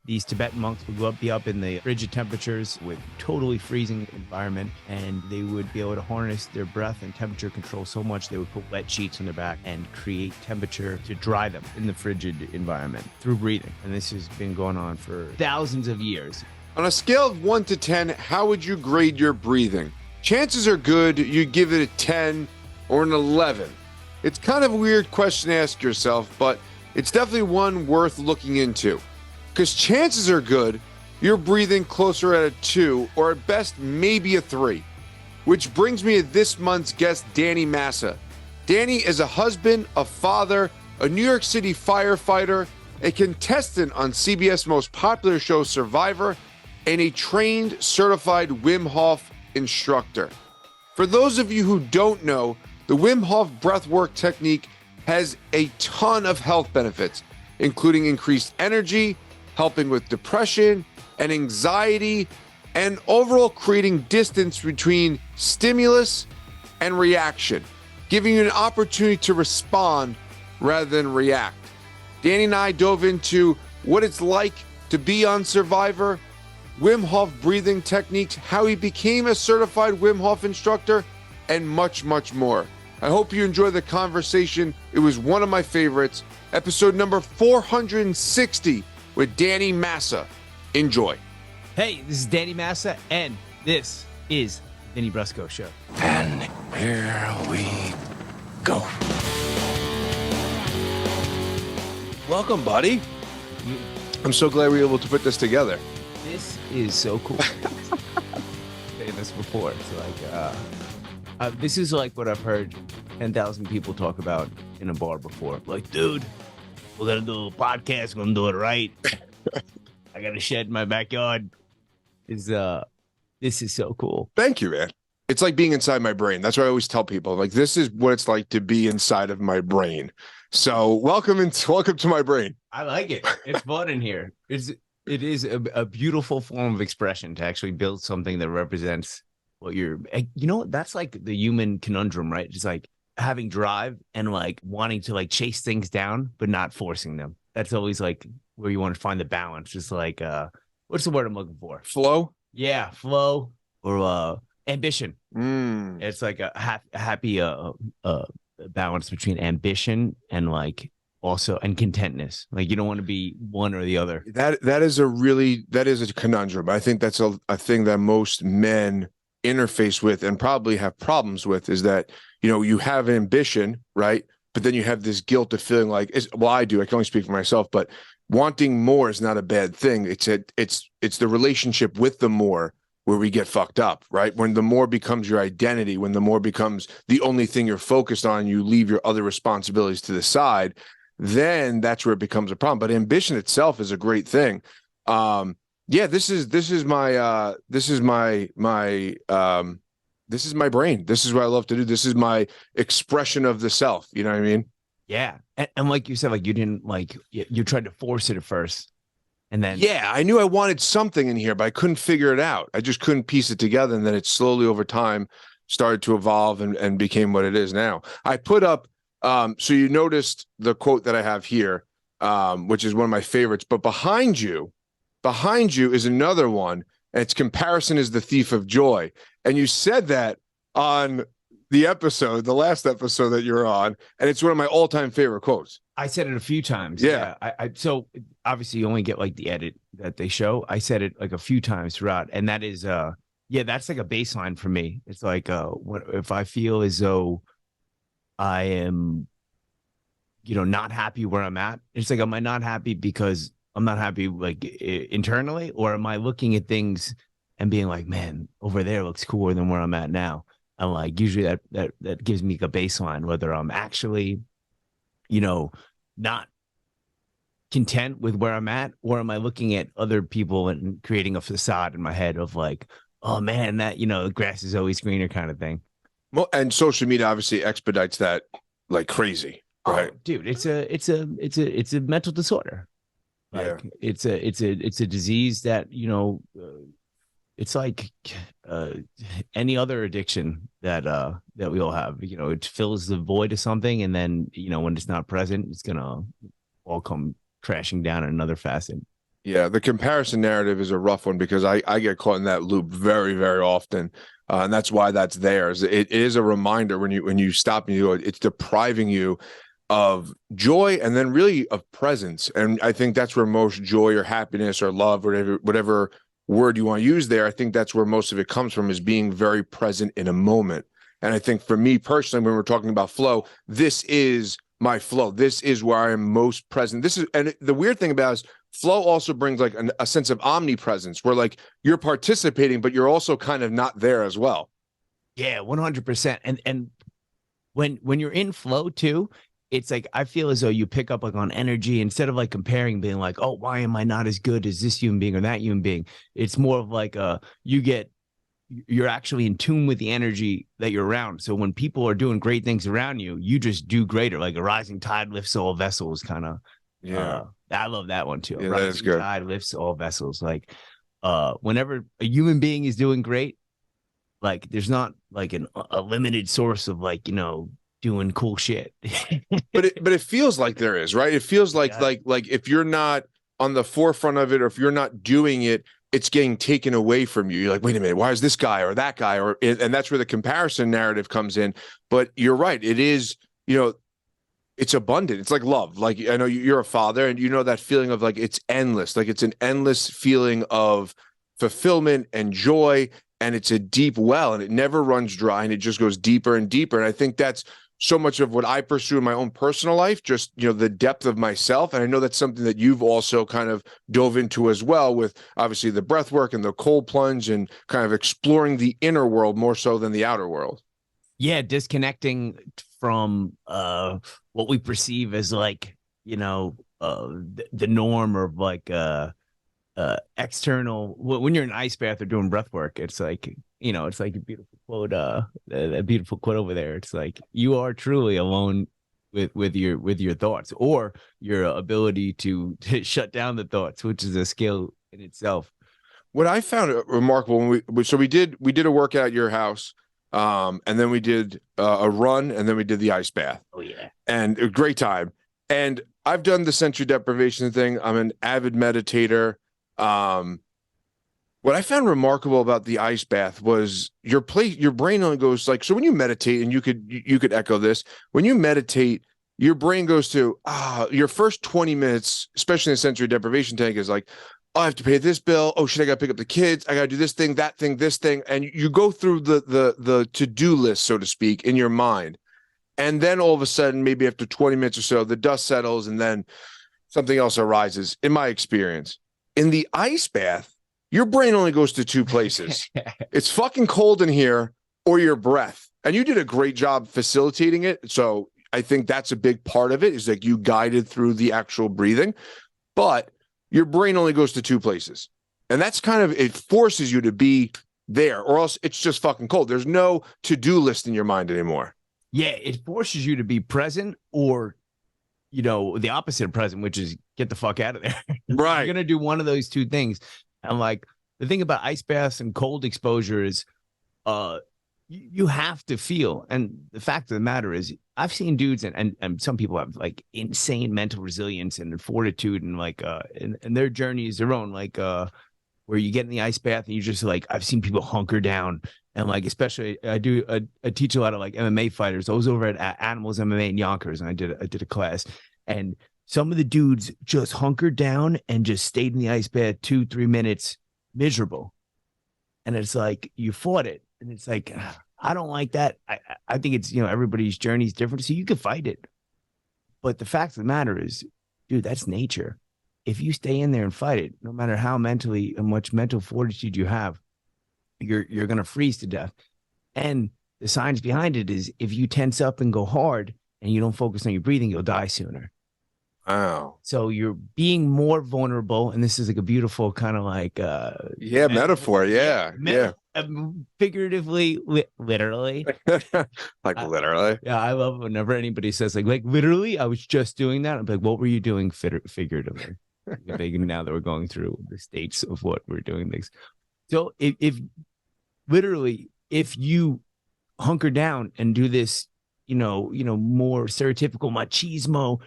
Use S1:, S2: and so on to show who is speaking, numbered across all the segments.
S1: these Tibetan monks would be up in the frigid temperatures with totally freezing environment, and they would be able to harness their breath and temperature control so much they would put wet sheets on their back and create temperature to dry them in the frigid environment through breathing. And this has been going on for thousands of years.
S2: On a scale of 1 to 10, how would you grade your breathing? Chances are good you give it a 10 or an 11. It's kind of a weird question to ask yourself, but it's definitely one worth looking into. Because chances are good you're breathing closer at a 2 or at best maybe a 3. Which brings me to this month's guest, Danny Massa. Danny is a husband, a father, a New York City firefighter, a contestant on CBS' most popular show Survivor, and a trained, certified Wim Hof instructor. For those of you who don't know, the Wim Hof breathwork technique has a ton of health benefits, including increased energy, helping with depression and anxiety, and overall creating distance between stimulus and reaction, giving you an opportunity to respond rather than react. Danny and I dove into what it's like to be on Survivor, Wim Hof breathing techniques, how he became a certified Wim Hof instructor, and much, much more. I hope you enjoy the conversation. It was one of my favorites. Episode number 460 with Danny Massa. Enjoy.
S1: Hey, this is Danny Massa, and this is Vinny Brusco Show.
S3: And here we go.
S2: Welcome, buddy. I'm so glad we were able to put this together.
S1: This is so cool. I've said this before. It's like, this is like what I've heard 10,000 people talk about in a bar before. Like, dude, we're going to do a podcast. We're going to do it right. I got a shed in my backyard. This is so cool.
S2: Thank you, man. It's like being inside my brain. That's what I always tell people. Like, this is what it's like to be inside of my brain. So welcome to my brain.
S1: I like it. It's fun in here. It is a beautiful form of expression to actually build something that represents what you're, that's like the human conundrum, right? It's like having drive and like wanting to like chase things down, but not forcing them. That's always like where you want to find the balance. Just like, what's the word I'm looking for?
S2: Flow?
S1: Yeah. Flow or ambition. It's like a happy balance between ambition and like also and contentness. Like you don't want to be one or the other.
S2: That is a conundrum. I think that's a thing that most men interface with and probably have problems with, is that, you have ambition, right? But then you have this guilt of feeling like, I do. I can only speak for myself, but wanting more is not a bad thing. It's the relationship with the more where we get fucked up, right? When the more becomes your identity, when the more becomes the only thing you're focused on, you leave your other responsibilities to the side, then that's where it becomes a problem. But ambition itself is a great thing. This is my brain. This is what I love to do. This is my expression of the self. You know what I mean?
S1: Yeah. And like you said, like you didn't like, you tried to force it at first. And then,
S2: yeah, I knew I wanted something in here, but I couldn't figure it out. I just couldn't piece it together. And then it slowly over time started to evolve and became what it is now. I put up, so you noticed the quote that I have here, which is one of my favorites, but behind you is another one. And it's comparison is the thief of joy. And you said that on the last episode that you're on, and it's one of my all-time favorite quotes.
S1: I said it a few times.
S2: Yeah.
S1: So obviously you only get like the edit that they show. I said it like a few times throughout. And that is, that's like a baseline for me. It's like, what if I feel as though I am, not happy where I'm at? It's like, am I not happy because I'm not happy like internally, or am I looking at things and being like, man, over there looks cooler than where I'm at now? And like, usually that gives me a baseline, whether I'm actually, not content with where I'm at, or am I looking at other people and creating a facade in my head of like, oh man, that, the grass is always greener kind of thing.
S2: Well, and social media obviously expedites that like crazy, right?
S1: Oh, dude, it's a mental disorder. Like it's a disease that, it's like any other addiction that we all have. It fills the void of something, and then when it's not present, it's gonna all come crashing down in another facet.
S2: Yeah, the comparison narrative is a rough one because I get caught in that loop very, very often. And that's why that's there. It is a reminder when you stop and you go, it's depriving you of joy and then really of presence. And I think that's where most joy or happiness or love, whatever word you want to use there, I think that's where most of it comes from, is being very present in a moment. And I think for me personally, when we're talking about flow, this is my flow. This is where I am most present. And the weird thing about it is flow also brings like a sense of omnipresence where like you're participating, but you're also kind of not there as well.
S1: Yeah, 100%. And when you're in flow too, it's like I feel as though you pick up like on energy instead of like comparing, being like, oh, why am I not as good as this human being or that human being? It's more of like you're actually in tune with the energy that you're around. So when people are doing great things around you, you just do greater. Like a rising tide lifts all vessels, kind of.
S2: Yeah,
S1: I love that one too.
S2: Yeah,
S1: rising
S2: that is good.
S1: tide lifts all vessels. Like, whenever a human being is doing great, like there's not like a limited source of like doing cool shit.
S2: but it feels like there is, right? It feels like
S1: Yeah.
S2: like if you're not on the forefront of it, or if you're not doing it, it's getting taken away from you. You're like, wait a minute, why is this guy or that guy? And that's where the comparison narrative comes in. But you're right. It is, it's abundant. It's like love. Like, I know you're a father and you know that feeling of like, it's endless. Like it's an endless feeling of fulfillment and joy. And it's a deep well and it never runs dry and it just goes deeper and deeper. And I think that's so much of what I pursue in my own personal life, just, the depth of myself. And I know that's something that you've also kind of dove into as well, with obviously the breath work and the cold plunge and kind of exploring the inner world more so than the outer world.
S1: Yeah, disconnecting from what we perceive as like the norm, or like external. When you're in an ice bath or doing breath work, it's like it's like a beautiful quote, a beautiful quote over there. It's like you are truly alone with your thoughts, or your ability to shut down the thoughts, which is a skill in itself.
S2: What I found remarkable when we did a workout at your house, and then we did a run, and then we did the ice bath.
S1: Oh yeah,
S2: and a great time. And I've done the sensory deprivation thing. I'm an avid meditator. What I found remarkable about the ice bath was your brain only goes like, so when you meditate, and you could echo this, when you meditate, your brain goes to, your first 20 minutes, especially in the sensory deprivation tank, is like, oh, I have to pay this bill. Oh shit, I got to pick up the kids. I got to do this thing, that thing, this thing. And you go through the to-do list, so to speak, in your mind. And then all of a sudden, maybe after 20 minutes or so, the dust settles and then something else arises, in my experience. In the ice bath, your brain only goes to two places. It's fucking cold in here, or your breath. And you did a great job facilitating it. So I think that's a big part of it, is like you guided through the actual breathing, but your brain only goes to two places. And that's kind of, it forces you to be there, or else it's just fucking cold. There's no to-do list in your mind anymore.
S1: Yeah, it forces you to be present, or the opposite of present, which is get the fuck out of there.
S2: Right.
S1: You're gonna do one of those two things. And like the thing about ice baths and cold exposure is you have to feel. And the fact of the matter is, I've seen dudes and some people have like insane mental resilience and fortitude, and like and their journey is their own, like where you get in the ice bath and you just like, I've seen people hunker down. And like, especially I teach a lot of like MMA fighters. I was over at Animals MMA in Yonkers, and I did a class, and some of the dudes just hunkered down and just stayed in the ice bath 2-3 minutes, miserable. And it's like, you fought it. And it's like, I don't like that. I think it's, everybody's journey is different. So you can fight it. But the fact of the matter is, dude, that's nature. If you stay in there and fight it, no matter how much mental fortitude you have, you're going to freeze to death. And the science behind it is, if you tense up and go hard and you don't focus on your breathing, you'll die sooner.
S2: Wow.
S1: So you're being more vulnerable. And this is like a beautiful kind of like
S2: metaphor. Yeah.
S1: Figuratively, literally.
S2: Like literally.
S1: Yeah, I love whenever anybody says like literally, I was just doing that. I'm like, what were you doing figuratively? Now that we're going through the states of what we're doing things. So if literally, if you hunker down and do this, more stereotypical machismo,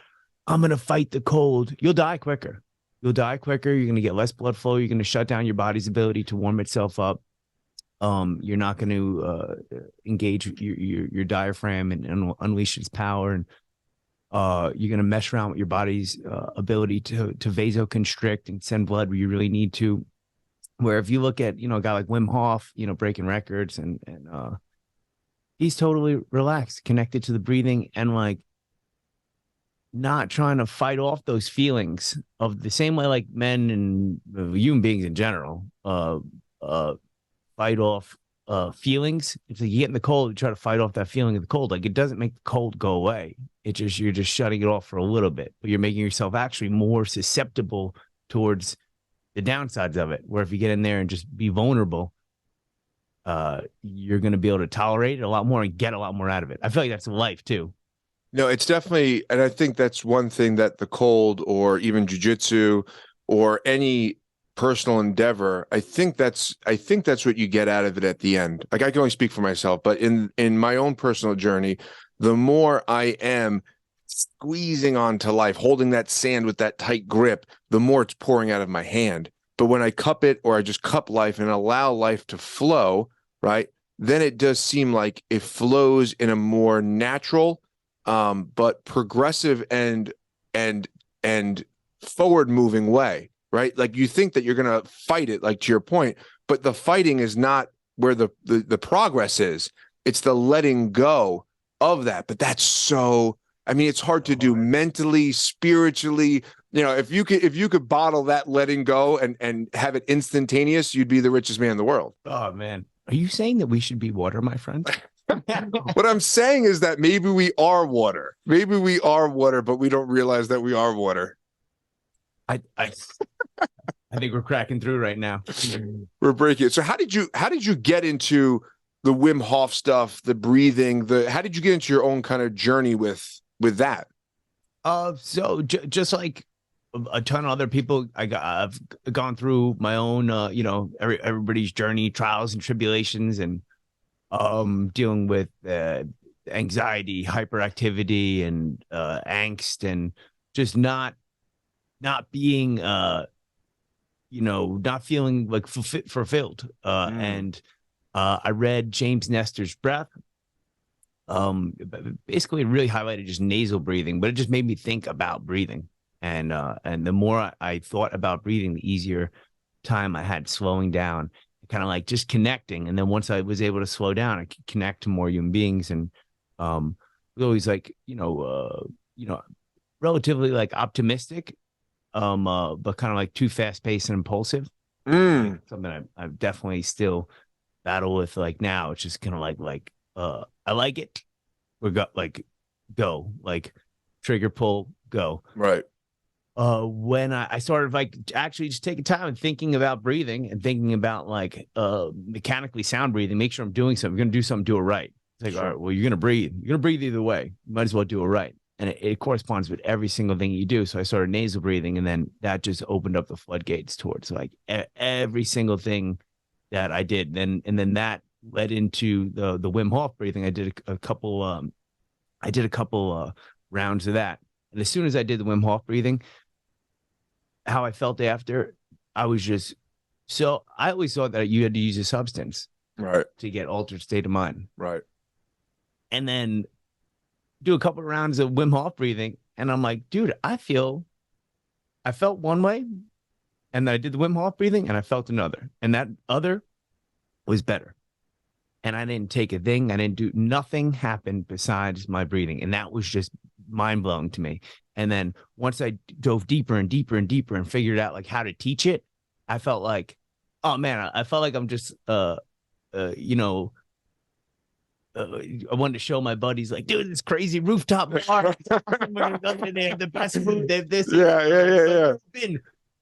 S1: I'm going to fight the cold, you'll die quicker. you'll die quicker. You're going to get less blood flow. You're going to shut down your body's ability to warm itself up. You're not going to engage your diaphragm and unleash its power. And you're going to mess around with your body's ability to vasoconstrict and send blood where you really need to. Where if you look at, a guy like Wim Hof, breaking records and he's totally relaxed, connected to the breathing and like not trying to fight off those feelings of the same way like men and human beings in general fight off feelings. It's like you get in the cold, you try to fight off that feeling of the cold. Like it doesn't make the cold go away. You're just shutting it off for a little bit, but you're making yourself actually more susceptible towards the downsides of it. Where if you get in there and just be vulnerable, you're going to be able to tolerate it a lot more and get a lot more out of it. I feel like that's life too.
S2: No, it's definitely, and I think that's one thing that the cold or even jujitsu or any personal endeavor, I think that's what you get out of it at the end. Like I can only speak for myself, but in my own personal journey, the more I am squeezing onto life, holding that sand with that tight grip, the more it's pouring out of my hand. But when I cup it or I just cup life and allow life to flow, right, then it does seem like it flows in a more natural, but progressive and forward moving way, right? Like you think that you're going to fight it, like to your point, but the fighting is not where the progress is. It's the letting go of that. But that's so, I mean, it's hard to do mentally, spiritually. If you could bottle that letting go and have it instantaneous, you'd be the richest man in the world.
S1: Oh man. Are you saying that we should be water, my friend?
S2: What I'm saying is that maybe we are water. Maybe we are water, but we don't realize that we are water.
S1: I think we're cracking through right now.
S2: We're breaking it. So how did you get into the Wim Hof stuff, the breathing, how did you get into your own kind of journey with that?
S1: So just like a ton of other people, I've gone through my own, everybody's journey, trials and tribulations, and dealing with anxiety, hyperactivity, and angst, and just not being, not feeling like fulfilled. And I read James Nestor's Breath. Basically, it really highlighted just nasal breathing, but it just made me think about breathing. And the more I thought about breathing, the easier time I had slowing down, kind of like just connecting. And then once I was able to slow down, I could connect to more human beings. And was always like, relatively like optimistic, but kind of like too fast paced and impulsive. Something I definitely still battle with. Like now, it's just kind of like I like it. Go, like trigger pull, go.
S2: Right.
S1: When I started like actually just taking time and thinking about breathing and thinking about like mechanically sound breathing, make sure I'm doing something. You're gonna do something, do it right. It's like, all right, well, you're gonna breathe either way. You might as well do it right. And it corresponds with every single thing you do. So I started nasal breathing, and then that just opened up the floodgates towards like every single thing that I did. And then that led into the Wim Hof breathing. I did a couple rounds of that. And as soon as I did the Wim Hof breathing, how I felt after, I was just so I always thought that you had to use a substance,
S2: right,
S1: to get altered state of mind,
S2: right,
S1: and then do a couple of rounds of Wim Hof breathing, and I'm like, dude, I felt one way, and then I did the Wim Hof breathing, and I felt another, and that other was better. And I didn't take a thing. I didn't do nothing happened besides my breathing. And that was just mind blowing to me. And then once I dove deeper and deeper and deeper and figured out like how to teach it, I felt like, oh man, I felt like I'm just, I wanted to show my buddies like, dude, this crazy rooftop bar. They have the best food. They have this.
S2: Yeah.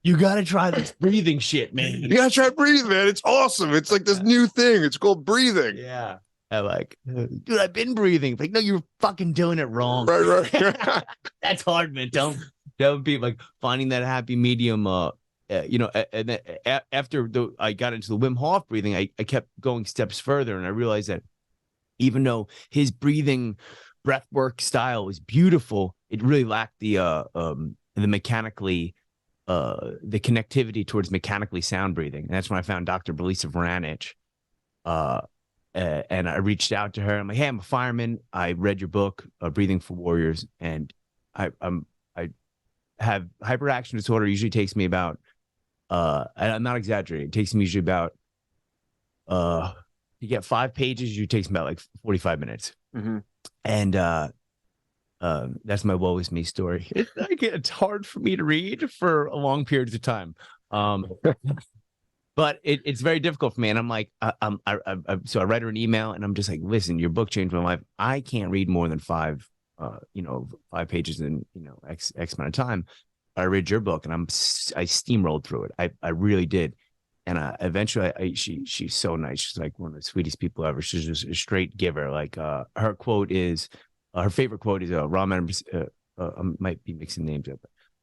S1: You got to try this breathing shit, man.
S2: You got to try breathing, man. It's awesome. It's like this new thing. It's called breathing.
S1: Yeah. I'm like, dude, I've been breathing. Like, no, you're fucking doing it wrong.
S2: Right.
S1: That's hard, man. Don't be like finding that happy medium. And then after I got into the Wim Hof breathing, I kept going steps further, and I realized that even though his breathing breathwork style was beautiful, it really lacked the mechanically the connectivity towards mechanically sound breathing. And that's when I found Dr. Belisa Vranich. And I reached out to her. I'm like, hey, I'm a fireman. I read your book, Breathing for Warriors, and I have hyperaction disorder. Usually takes me about, I'm not exaggerating. It takes me usually about, you get 5 pages. Usually takes me about like 45 minutes.
S2: Mm-hmm.
S1: And that's my woe is me story. It's hard for me to read for a long period of time. But it's very difficult for me. And I'm like, so I write her an email and I'm just like, listen, your book changed my life. I can't read more than 5 pages in, X amount of time. I read your book and I steamrolled through it. I really did. And eventually she's so nice. She's like one of the sweetest people ever. She's just a straight giver. Like, her quote is, her favorite quote is, Ron Emerson, I might be mixing names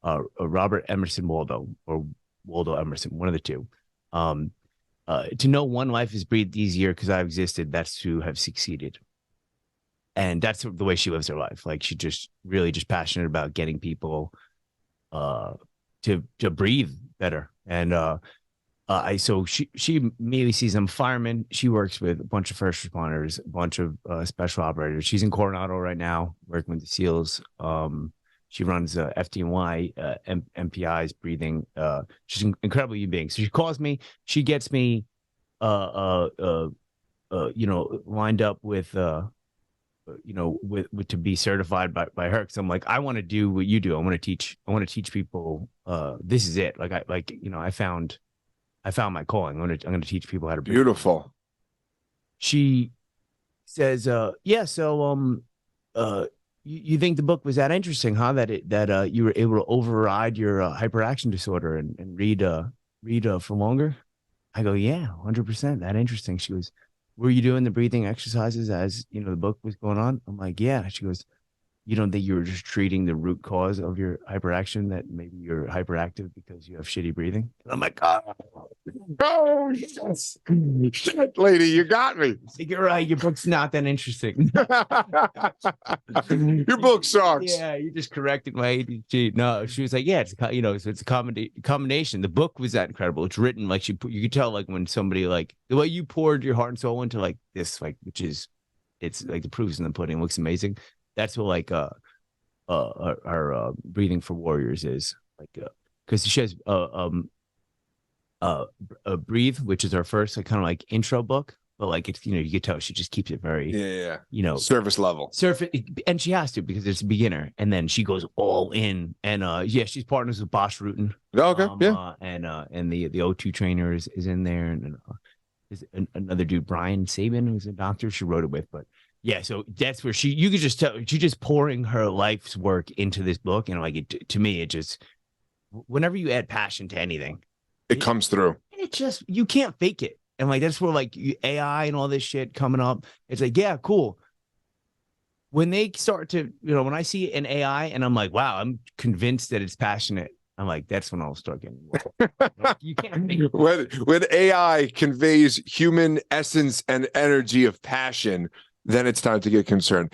S1: up, Robert Emerson Waldo, or Waldo Emerson, one of the two. To know one life is breathed easier because I've existed, that's to have succeeded. And that's the way she lives her life. Like, she just really just passionate about getting people to breathe better. And so she immediately sees I'm a fireman. She works with a bunch of first responders, a bunch of special operators. She's in Coronado right now working with the SEALs. She runs FD&Y, MPI's breathing. She's an incredible human being. So she calls me. She gets me, lined up with, with to be certified by her. Because I'm like, I want to do what you do. I want to teach people. This is it. I found my calling. I'm gonna teach people how to breathe.
S2: Beautiful.
S1: She says, yeah. So you think the book was that interesting, huh? That you were able to override your hyperaction disorder and read for longer? I go, yeah, 100%. That interesting. She goes, were you doing the breathing exercises as the book was going on? I'm like, yeah. She goes, you don't think you were just treating the root cause of your hyperaction, that maybe you're hyperactive because you have shitty breathing? And I'm like,
S2: oh yes, shit, lady, you got me.
S1: You're right. Your book's not that interesting.
S2: Your book sucks.
S1: Yeah, you just corrected my ADHD. No, she was like, yeah, it's so it's a combination. The book was that incredible. It's written like you could tell, like when somebody, like the way you poured your heart and soul into like this, like it's like the proof's in the pudding. It looks amazing. That's what like our Breathing for Warriors is like, because she has Breathe, which is our first like kind of like intro book, but like it's you could tell she just keeps it very
S2: service level,
S1: and she has to because it's a beginner, and then she goes all in, and she's partners with Bosch Rutan. And the O2 trainer is in there, and is another dude, Brian Sabin, who's a doctor she wrote it with, but. Yeah, so that's where you could just tell she's just pouring her life's work into this book, and like to me, it just whenever you add passion to anything,
S2: it comes through.
S1: It just you can't fake it, and like that's where like AI and all this shit coming up. It's like, yeah, cool. When they start to when I see an AI and I'm like, wow, I'm convinced that it's passionate. I'm like, that's when I'll start getting like, you can't make
S2: when AI conveys human essence and energy of passion. Then it's time to get concerned.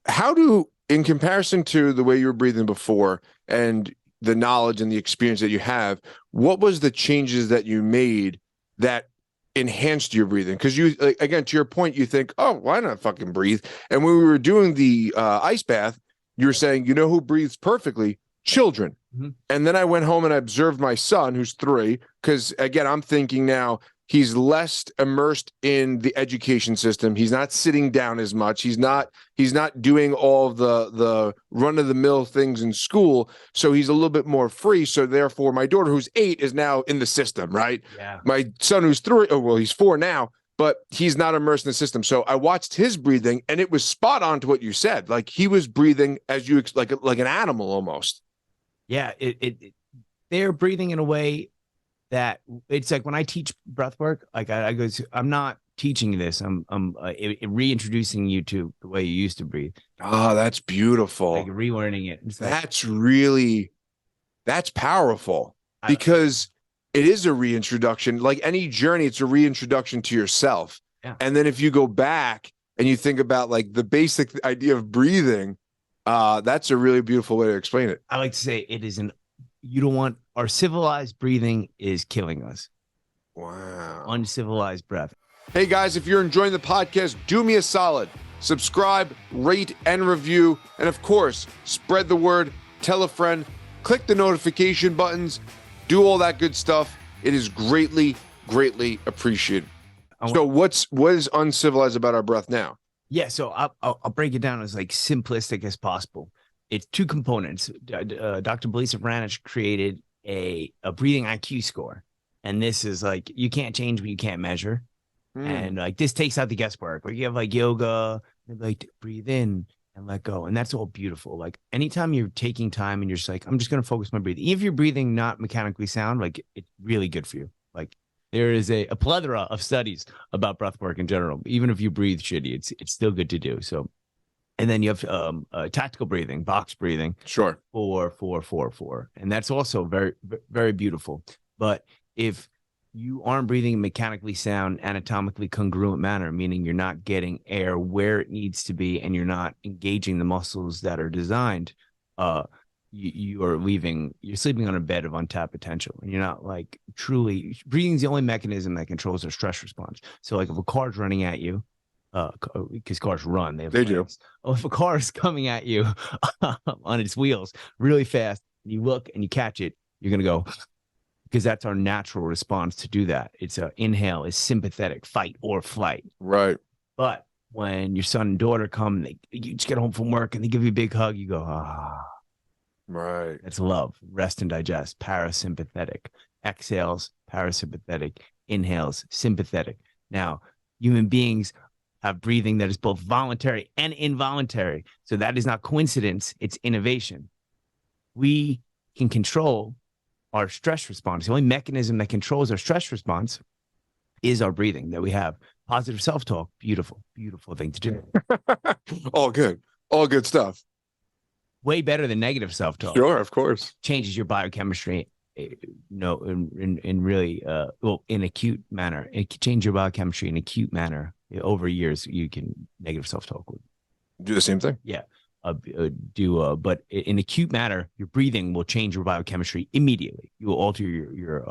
S2: How in comparison to the way you were breathing before and the knowledge and the experience that you have, what was the changes that you made that enhanced your breathing? Because you, again, to your point, you think, oh, why not fucking breathe? And when we were doing the ice bath, you were saying, who breathes perfectly? Children. Mm-hmm. And then I went home and I observed my son, who's 3, because again, I'm thinking now, he's less immersed in the education system. He's not sitting down as much. He's not doing all the run-of-the-mill things in school. So he's a little bit more free. So therefore, my daughter, who's 8, is now in the system, right?
S1: Yeah.
S2: My son, who's 3, he's 4 now, but he's not immersed in the system. So I watched his breathing, and it was spot on to what you said. Like he was breathing as like an animal almost.
S1: Yeah, they're breathing in a way that it's like when I teach breath work, like I go, I'm not teaching you this. I'm reintroducing you to the way you used to breathe.
S2: Oh, that's beautiful.
S1: Like relearning it.
S2: Like, that's powerful because it is a reintroduction. Like any journey, it's a reintroduction to yourself.
S1: Yeah.
S2: And then if you go back and you think about like the basic idea of breathing, that's a really beautiful way to explain it.
S1: I like to say it is you don't want our civilized breathing is killing us.
S2: Wow.
S1: Uncivilized breath.
S2: Hey guys, if you're enjoying the podcast, do me a solid. Subscribe, rate, and review. And of course, spread the word, tell a friend, click the notification buttons, do all that good stuff. It is greatly, greatly appreciated. So what is uncivilized about our breath now?
S1: Yeah, so I'll break it down as like simplistic as possible. It's two components. Dr. Belisa Branich created a breathing IQ score. And this is like, you can't change what you can't measure. And like this takes out the guesswork. Like you have like yoga, like breathe in and let go. And that's all beautiful. Like anytime you're taking time and you're just like, I'm just going to focus my breathing. If you're breathing not mechanically sound, like it's really good for you. Like there is a plethora of studies about breath work in general. Even if you breathe shitty, it's still good to do. So, and then you have tactical breathing, box breathing.
S2: Sure.
S1: 4, 4, 4, 4. And that's also very, very beautiful. But if you aren't breathing mechanically sound, anatomically congruent manner, meaning you're not getting air where it needs to be and you're not engaging the muscles that are designed, you're sleeping on a bed of untapped potential. And you're not like truly, breathing is the only mechanism that controls our stress response. So like if a car's running at you, because cars run, they do. Oh, if a car is coming at you on its wheels really fast, and you look and you catch it, you're going to go, because that's our natural response to do that. It's inhale is sympathetic, fight or flight.
S2: Right.
S1: But when your son and daughter come, you just get home from work and they give you a big hug, you go, ah.
S2: Right.
S1: That's love. Rest and digest. Parasympathetic. Exhales, parasympathetic. Inhales, sympathetic. Now, human beings have breathing that is both voluntary and involuntary. So that is not coincidence. It's innovation. We can control our stress response. The only mechanism that controls our stress response is our breathing that we have. Positive self-talk, beautiful, beautiful thing to do.
S2: All good stuff.
S1: Way better than negative self-talk.
S2: Sure, of course.
S1: Changes your biochemistry, in really, in acute manner. It can change your biochemistry in acute manner. Over years, you can negative self-talk with.
S2: Do the same thing.
S1: Yeah. But in acute manner, your breathing will change your biochemistry immediately. You will alter your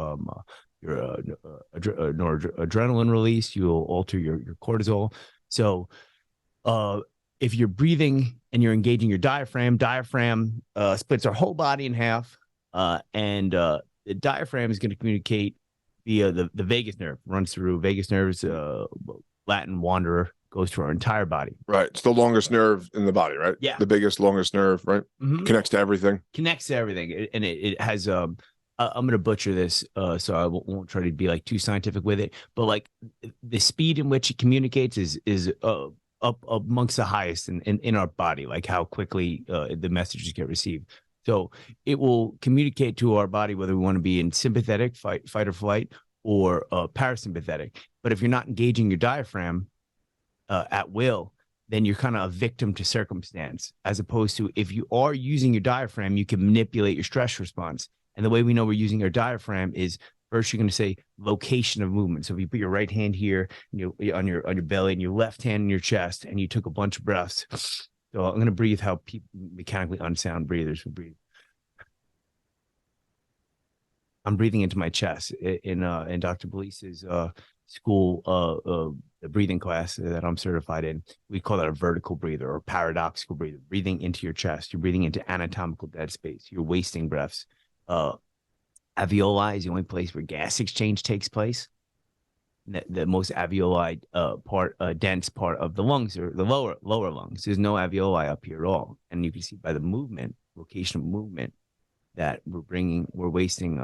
S1: adrenaline release. You will alter your cortisol. So, if you're breathing and you're engaging your diaphragm splits our whole body in half, and the diaphragm is going to communicate via the vagus nerve. Runs through vagus nerves. Latin wanderer. Goes to our entire body.
S2: Right. It's the longest nerve in the body, right?
S1: Yeah.
S2: The biggest, longest nerve, right?
S1: Mm-hmm.
S2: Connects to everything.
S1: And it has, I'm going to butcher this, so I won't try to be like too scientific with it, but like the speed in which it communicates is up amongst the highest in our body, like how quickly the messages get received. So it will communicate to our body whether we want to be in sympathetic, fight or flight, or parasympathetic. But if you're not engaging your diaphragm, at will, then you're kind of a victim to circumstance, as opposed to if you are using your diaphragm, you can manipulate your stress response. And the way we know we're using our diaphragm is first you're going to say location of movement. So if you put your right hand here and you on your belly and your left hand in your chest and you took a bunch of breaths. So I'm going to breathe how people mechanically unsound breathers would breathe. I'm breathing into my chest in Dr. Belisa's school breathing class that I'm certified in. We call that a vertical breather or paradoxical breather. Breathing into your chest. You're breathing into anatomical dead space. You're wasting breaths. Alveoli is the only place where gas exchange takes place. The most alveoli dense part of the lungs are the lower lungs. There's no alveoli up here at all, and you can see by the movement, location of movement, that we're wasting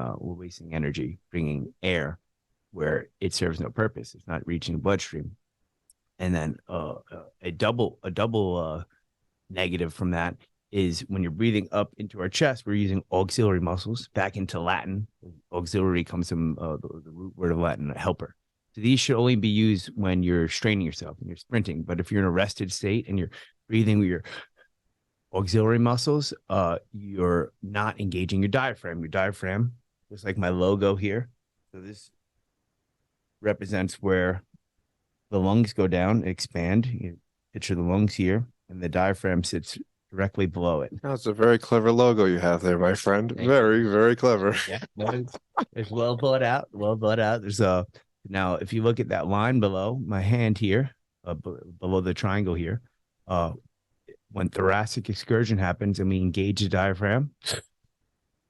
S1: energy, bringing air where it serves no purpose. It's not reaching the bloodstream. And then a double negative from that is when you're breathing up into our chest, we're using auxiliary muscles. Back into Latin, auxiliary comes from the root word of Latin, helper. So these should only be used when you're straining yourself and you're sprinting. But if you're in a rested state and you're breathing with your auxiliary muscles, you're not engaging your diaphragm. Your diaphragm, just like my logo here. So this represents where the lungs go down, expand. You picture the lungs here, and the diaphragm sits directly below it.
S2: That's a very clever logo you have there, my friend.
S1: Thank
S2: Very, very clever.
S1: Yeah, no, it's well thought out. Well thought out. There's a now if you look at that line below my hand here, below the triangle here, uh, when thoracic excursion happens and we engage the diaphragm,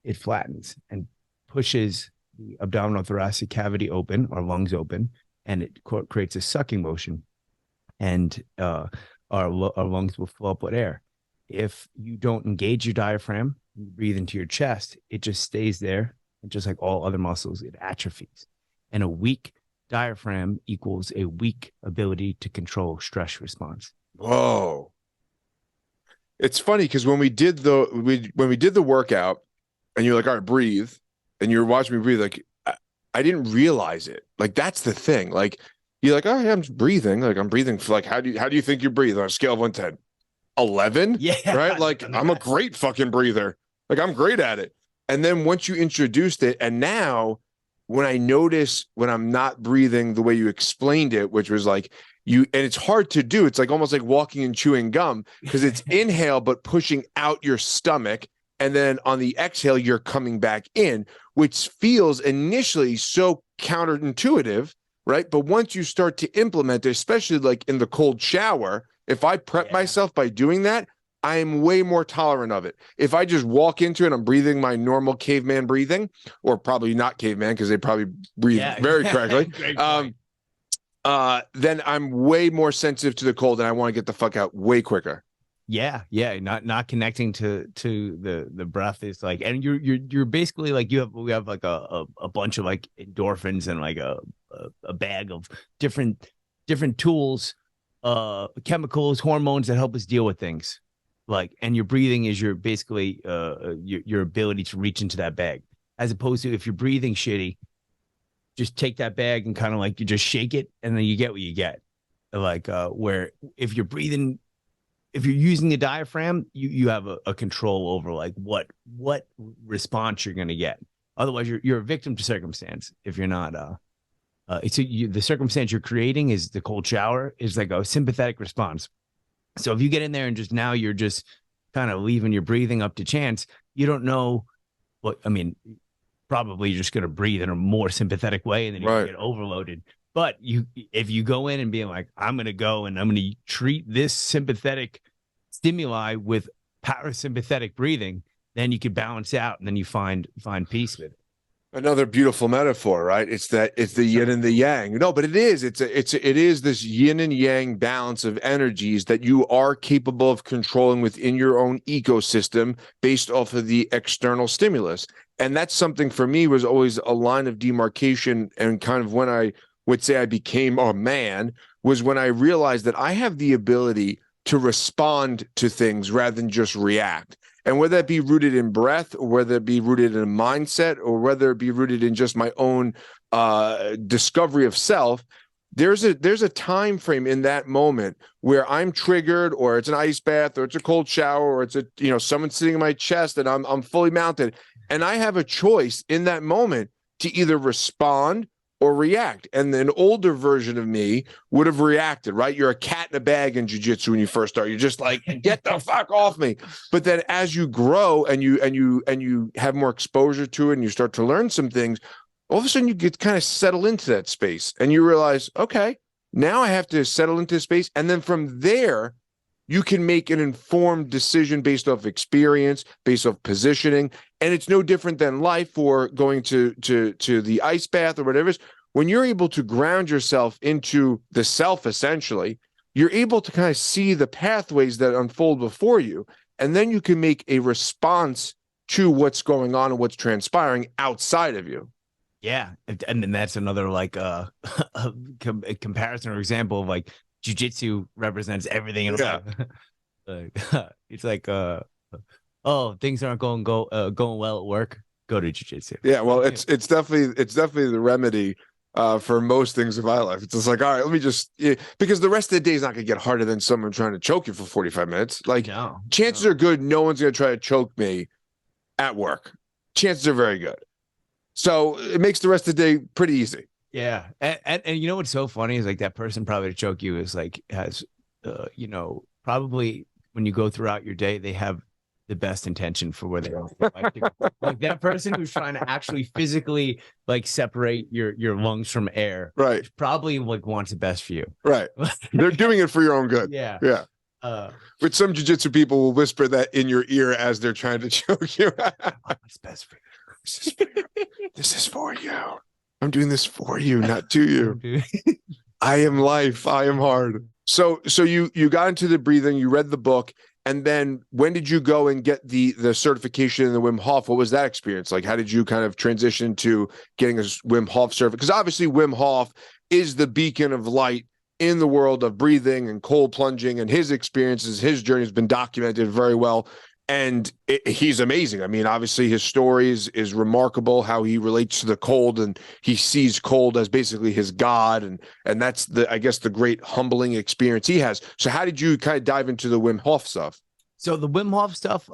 S1: it flattens and pushes the abdominal thoracic cavity open or lungs open, and it creates a sucking motion, and our lungs will fill up with air. If you don't engage your diaphragm, you breathe into your chest, it just stays there. And just like all other muscles, it atrophies. And a weak diaphragm equals a weak ability to control stress response.
S2: Whoa. It's funny because when we did the workout and you're like, all right, breathe, and you're watching me breathe, like I didn't realize it. Like that's the thing. Like you're like, oh yeah, I'm just breathing. Like I'm breathing for like how do you think you breathe on a scale of 1 to 10? 11?
S1: Yeah.
S2: Right? Like I'm a great fucking breather. Like I'm great at it. And then once you introduced it, and now when I notice when I'm not breathing the way you explained it, which was like and it's hard to do. It's like almost like walking and chewing gum because it's inhale, but pushing out your stomach. And then on the exhale, you're coming back in, which feels initially so counterintuitive, right? But once you start to implement it, especially like in the cold shower, if I prep myself by doing that, I am way more tolerant of it. If I just walk into it, I'm breathing my normal caveman breathing, or probably not caveman because they probably breathe very correctly. Then I'm way more sensitive to the cold and I want to get the fuck out way quicker.
S1: Yeah. Not connecting to the breath is like, and you're basically like we have like a bunch of like endorphins and like a bag of different tools, chemicals, hormones that help us deal with things. Like, and your breathing is your basically your ability to reach into that bag, as opposed to if you're breathing shitty, just take that bag and kind of like you just shake it and then you get what you get. Like where if you're using the diaphragm, you have a control over like what response you're going to get. Otherwise, you're a victim to circumstance. If you're not, the circumstance you're creating is the cold shower is like a sympathetic response. So if you get in there and now you're just kind of leaving your breathing up to chance, you don't know what, I mean, probably you're just going to breathe in a more sympathetic way and then you get overloaded. But if you go in and being like, I'm going to go and I'm going to treat this sympathetic stimuli with parasympathetic breathing, then you could balance out and then you find peace with it.
S2: Another beautiful metaphor, right? It's the yin and the yang. No, but it is this yin and yang balance of energies that you are capable of controlling within your own ecosystem based off of the external stimulus. And that's something for me was always a line of demarcation, and kind of when I would say I became a man was when I realized that I have the ability to respond to things rather than just react. And whether that be rooted in breath, or whether it be rooted in a mindset, or whether it be rooted in just my own discovery of self, there's a time frame in that moment where I'm triggered, or it's an ice bath, or it's a cold shower, or it's someone sitting in my chest and I'm fully mounted, and I have a choice in that moment to either respond or react. And an older version of me would have reacted, right? You're a cat in a bag in jiu-jitsu when you first start. You're just like, get the fuck off me. But then as you grow and you have more exposure to it and you start to learn some things, all of a sudden you get kind of settle into that space and you realize, okay, now I have to settle into space. And then from there, you can make an informed decision based off experience, based off positioning. And it's no different than life or going to the ice bath or whatever it is. When you're able to ground yourself into the self, essentially, you're able to kind of see the pathways that unfold before you. And then you can make a response to what's going on and what's transpiring outside of you.
S1: Yeah. And then that's another like a comparison or example of like jiu-jitsu represents everything in life. It's like oh, things aren't going well at work, go to jiu-jitsu.
S2: Yeah, well, it's definitely the remedy for most things in my life. It's just like, all right, let me just because the rest of the day is not gonna get harder than someone trying to choke you for 45 minutes. Like chances are good no one's gonna try to choke me at work. Chances are very good. So it makes the rest of the day pretty easy.
S1: Yeah. And you know what's so funny is like that person probably to choke you is like has probably when you go throughout your day, they have the best intention for where they are. Like that person who's trying to actually physically like separate your lungs from air,
S2: Right.
S1: probably like wants the best for you.
S2: Right. They're doing it for your own good.
S1: Yeah.
S2: Yeah. But some jiu-jitsu people will whisper that in your ear as they're trying to choke you.
S1: What's best for you?
S2: This is for you. This is for you. I'm doing this for you, not to you. I am life. I am hard. So you got into the breathing, you read the book, and then when did you go and get the certification in the Wim Hof? What was that experience like? How did you kind of transition to getting a Wim Hof certificate? Because obviously Wim Hof is the beacon of light in the world of breathing and cold plunging, and his experiences, his journey has been documented very well. And he's amazing. I mean, obviously his story is remarkable, how he relates to the cold, and he sees cold as basically his God. And that's I guess the great humbling experience he has. So how did you kind of dive into the Wim Hof stuff?
S1: So the Wim Hof stuff,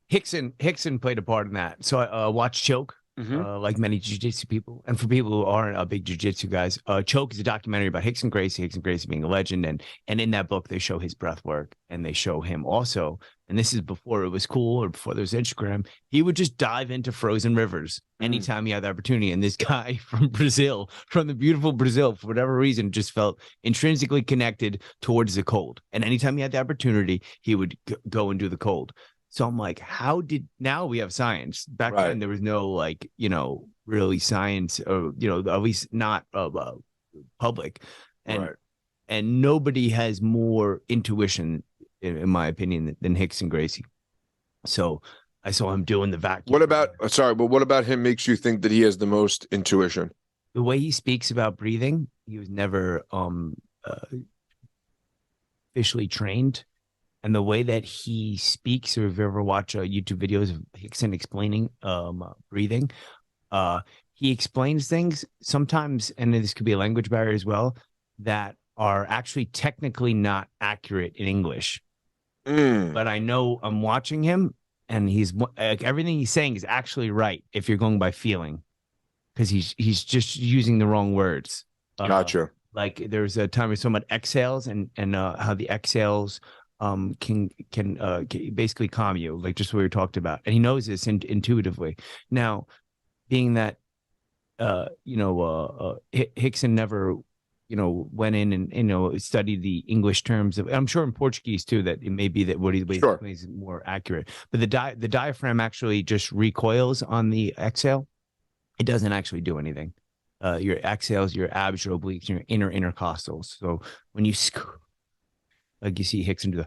S1: Hickson played a part in that. So I watched Choke, like many jiu-jitsu people. And for people who aren't big jiu-jitsu guys, Choke is a documentary about Hickson Gracie being a legend. And in that book, they show his breath work, and they show him also, and this is before it was cool or before there was Instagram, he would just dive into frozen rivers anytime he had the opportunity. And this guy from Brazil, from the beautiful Brazil, for whatever reason, just felt intrinsically connected towards the cold. And anytime he had the opportunity, he would go and do the cold. So I'm like, now we have science. Back then there was no like, really science, or, at least not public. And nobody has more intuition, in my opinion, than Hickson Gracie. So I saw him doing the vacuum.
S2: What about him makes you think that he has the most intuition?
S1: The way he speaks about breathing, he was never officially trained. And the way that he speaks, or if you ever watch YouTube videos of Hickson explaining breathing, he explains things sometimes, and this could be a language barrier as well, that are actually technically not accurate in English. But I know I'm watching him, and he's like, everything he's saying is actually right if you're going by feeling, because he's just using the wrong words.
S2: Gotcha.
S1: Like there's a time we talking about exhales and how the exhales can basically calm you, like just what we talked about, and he knows this intuitively. Now, being that Hickson never went in and studied the English terms of, I'm sure in Portuguese too, that it may be that what he basically is more accurate, but the diaphragm actually just recoils on the exhale. It doesn't actually do anything. Your exhales, your abs, your obliques, your intercostals. So when you like you see Hickson do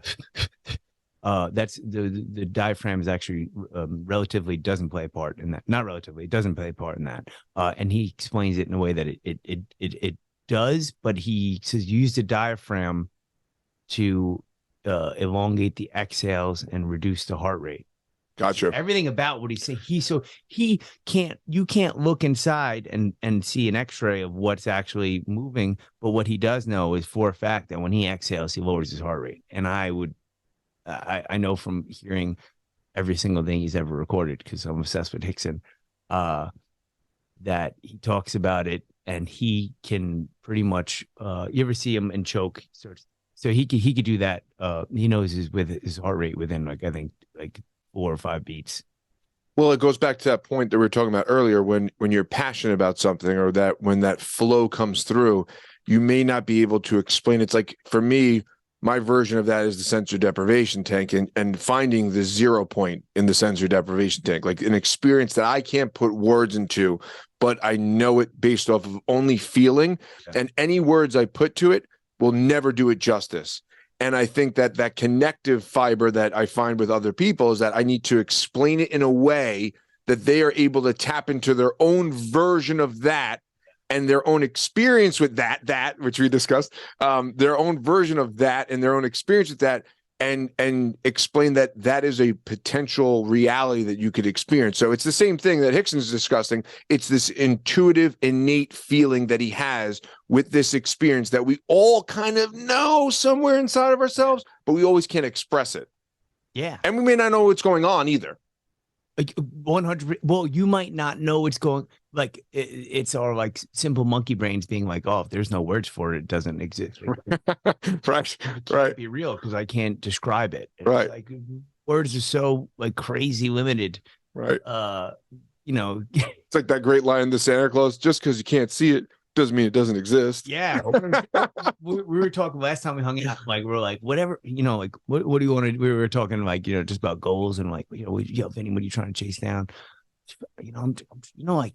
S1: the that's the diaphragm is actually relatively doesn't play a part in that. Not relatively, it doesn't play a part in that. And he explains it in a way that it does, but he says use the diaphragm to elongate the exhales and reduce the heart rate.
S2: Gotcha.
S1: Everything about what he's saying, you can't look inside and see an x-ray of what's actually moving, but what he does know is for a fact that when he exhales, he lowers his heart rate. And I know from hearing every single thing he's ever recorded, because I'm obsessed with Hickson, that he talks about it, and he can pretty much you ever see him in Choke, so he could do that. He knows his heart rate within I think 4 or 5 beats.
S2: Well, it goes back to that point that we were talking about earlier, when you're passionate about something, or that when that flow comes through, you may not be able to explain. It's like, for me, my version of that is the sensory deprivation tank, and finding the 0 point in the sensory deprivation tank, like an experience that I can't put words into, but I know it based off of only feeling, and any words I put to it will never do it justice. And I think that connective fiber that I find with other people is that I need to explain it in a way that they are able to tap into their own version of that, and their own experience with that which we discussed, their own version of that and their own experience with that, and explain that is a potential reality that you could experience. So it's the same thing that Hickson's discussing. It's this intuitive, innate feeling that he has with this experience that we all kind of know somewhere inside of ourselves, but we always can't express it.
S1: Yeah.
S2: And we may not know what's going on either.
S1: Like 100. Well, you might not know it's going like it's our like simple monkey brains being like, oh, if there's no words for it, it doesn't exist.
S2: Right,
S1: It
S2: right,
S1: can't be real because I can't describe it. It's
S2: right,
S1: like words are so like crazy limited.
S2: right.
S1: You know,
S2: It's like that great line in the Santa Claus: "Just because you can't see it doesn't mean it doesn't exist."
S1: yeah. We were talking last time we hung out, like we were like, whatever, like what do you want to? We were talking like just about goals and like Vinny, what are you trying to chase down? I'm like,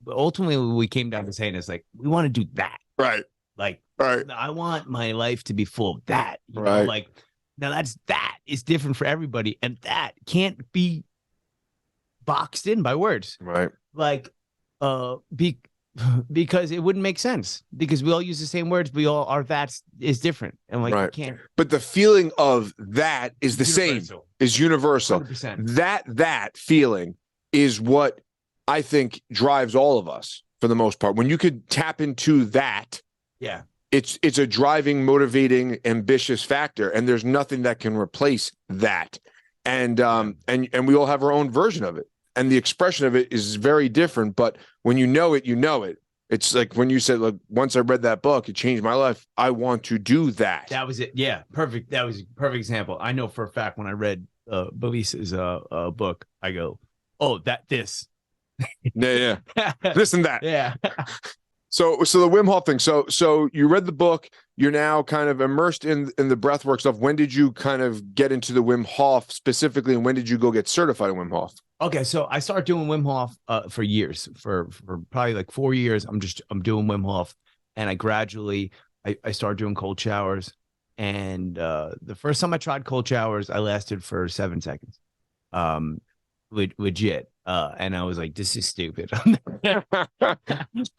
S1: but ultimately we came down to saying is like we want to do that,
S2: Right,
S1: like
S2: right,
S1: I want my life to be full of that,
S2: right.
S1: like now that is different for everybody, and that can't be boxed in by words,
S2: Right.
S1: like because it wouldn't make sense because we all use the same words, but our that's is different, and like
S2: Right.
S1: you can't.
S2: But the feeling of that is the
S1: Universal.
S2: same, is universal.
S1: 100%.
S2: That feeling is what I think drives all of us for the most part. When you could tap into that,
S1: Yeah,
S2: it's a driving, motivating, ambitious factor, and there's nothing that can replace that. And and we all have our own version of it, and the expression of it is very different. But when you know it, you know it. It's like when you said, "Look, once I read that book, it changed my life. I want to do that."
S1: that was it. Yeah, perfect. That was a perfect example. I know for a fact when I read Belissa's book, I go, "Oh, this."
S2: Yeah, this and that.
S1: Yeah.
S2: So the Wim Hof thing. So you read the book. You're now kind of immersed in the breathwork stuff. When did you kind of get into the Wim Hof specifically, and when did you go get certified in Wim Hof?
S1: Okay, so I started doing Wim Hof for years, for probably like 4 years. I'm doing Wim Hof, and I gradually I started doing cold showers. And the first time I tried cold showers, I lasted for 7 seconds, legit. And I was like, this is stupid.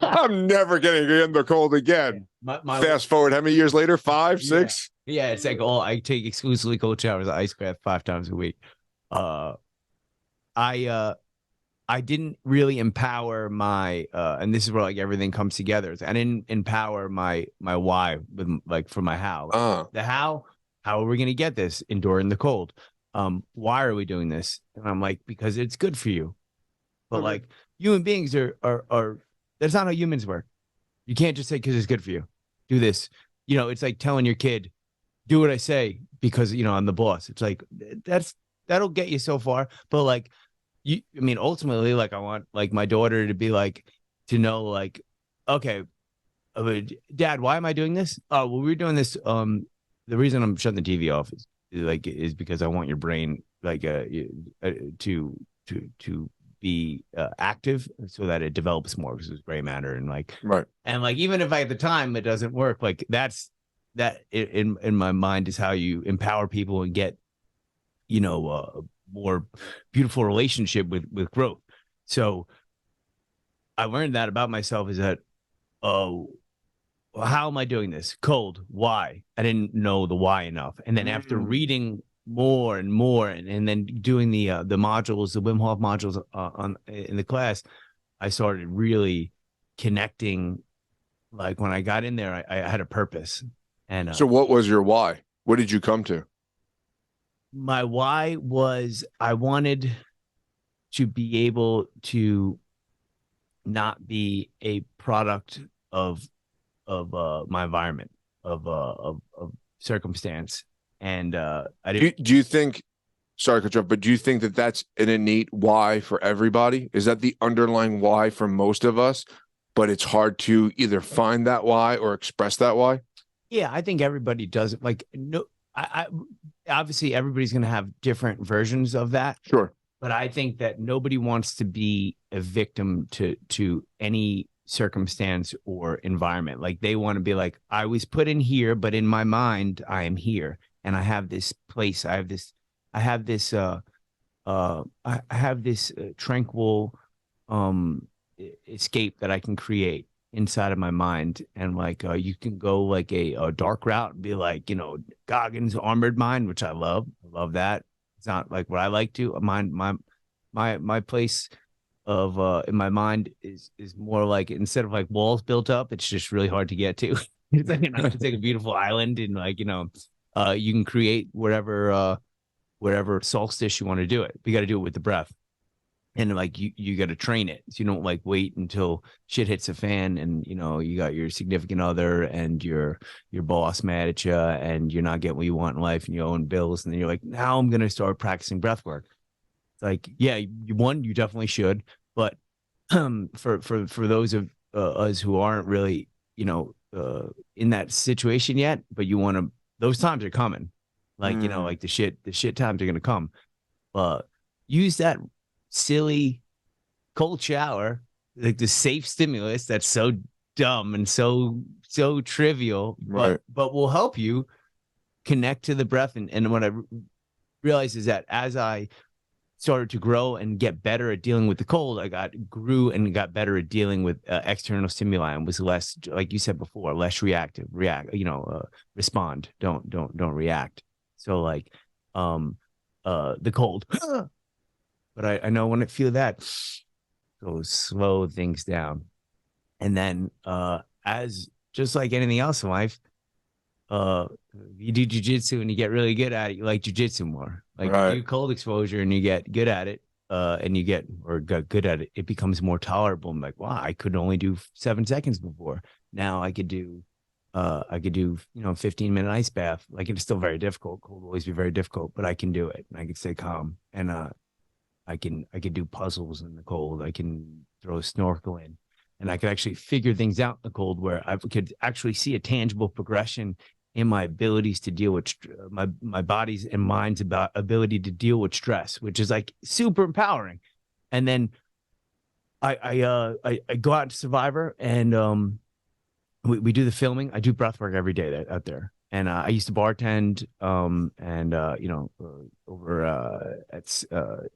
S2: I'm never getting in the cold again. Fast forward, how many years later? 5, 6?
S1: Yeah, it's like, oh, I take exclusively cold showers. I ice bath 5 times a week. I didn't really empower my and this is where like everything comes together. I didn't empower my why with like for my how. The how are we gonna get this? Enduring the cold. Why are we doing this? And I'm like, because it's good for you. But like human beings are that's not how humans work. You can't just say because it's good for you. Do this. It's like telling your kid, do what I say because I'm the boss. It's like that'll get you so far. But like ultimately, like I want like my daughter to be like to know like, okay, Dad, why am I doing this? Oh, well, we're doing this. The reason I'm shutting the TV off is because I want your brain like to be active so that it develops more because it's gray matter and like
S2: right.
S1: And like even if at the time it doesn't work, like that in my mind is how you empower people and get more beautiful relationship with growth. So I learned that about myself is that, oh, well, how am I doing this? Cold. Why? I didn't know the why enough. And then after reading more and more and then doing the modules, the Wim Hof modules in the class, I started really connecting. Like when I got in there, I had a purpose. And
S2: so what was your why? What did you come to?
S1: My why was I wanted to be able to not be a product of my environment, of circumstance. And I didn't.
S2: Do you think? Sorry, Coach, but do you think that that's an innate why for everybody? Is that the underlying why for most of us? But it's hard to either find that why or express that why.
S1: Yeah, I think everybody does it. Like no. I obviously everybody's going to have different versions of that.
S2: Sure.
S1: But I think that nobody wants to be a victim to any circumstance or environment. Like they want to be like, I was put in here, but in my mind, I am here. And I have this place. I have this tranquil escape that I can create inside of my mind. And like you can go like a dark route and be like, Goggins' Armored Mind, which I love that. It's not like what I like to. My place of in my mind is more like, instead of like walls built up, it's just really hard to get to. It's like it's like a beautiful island, and like you can create whatever solstice you want to do it. You got to do it with the breath. and like you got to train it, so you don't like wait until shit hits the fan and you got your significant other and your boss mad at you and you're not getting what you want in life and you own bills, and then you're like, now I'm gonna start practicing breath work. It's like, yeah, you definitely should, but for those of us who aren't really in that situation yet, but you want to, those times are coming, like like the shit times are gonna come. Use that silly cold shower, like the safe stimulus that's so dumb and so trivial, but will help you connect to the breath. And what I realized is that as I started to grow and get better at dealing with the cold, grew and got better at dealing with external stimuli and was less, like you said before, less reactive. Respond, don't react. So like the cold but I know when I feel that, go slow things down. And then as just like anything else in life, you do jujitsu and you get really good at it, you like jujitsu more. Like you do cold exposure and you get good at it, and you got good at it, it becomes more tolerable. I'm like, wow, I could only do 7 seconds before. Now I could do 15-minute ice bath. Like, it's still very difficult. Cold will always be very difficult, but I can do it and I can stay calm. And I can do puzzles in the cold. I can throw a snorkel in, and I could actually figure things out in the cold where I could actually see a tangible progression in my abilities to deal with my body's and mind's ability to deal with stress, which is like super empowering. And then I go out to Survivor and we do the filming. I do breath work every day out there. And I used to bartend, over at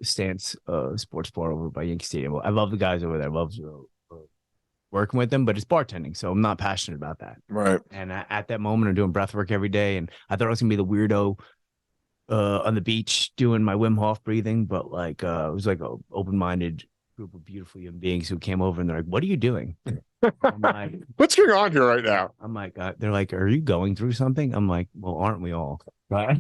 S1: Stance Sports Bar over by Yankee Stadium. I love the guys over there. I love working with them, but it's bartending, so I'm not passionate about that.
S2: Right.
S1: And at that moment, I'm doing breath work every day, and I thought I was gonna be the weirdo on the beach doing my Wim Hof breathing, but like it was like a open-minded group of beautiful human beings who came over and they're like, "What are you doing?" I'm like,
S2: what's going on here right now?
S1: I'm like, they're like, "Are you going through something?" I'm like, "Well, aren't we all?" Right.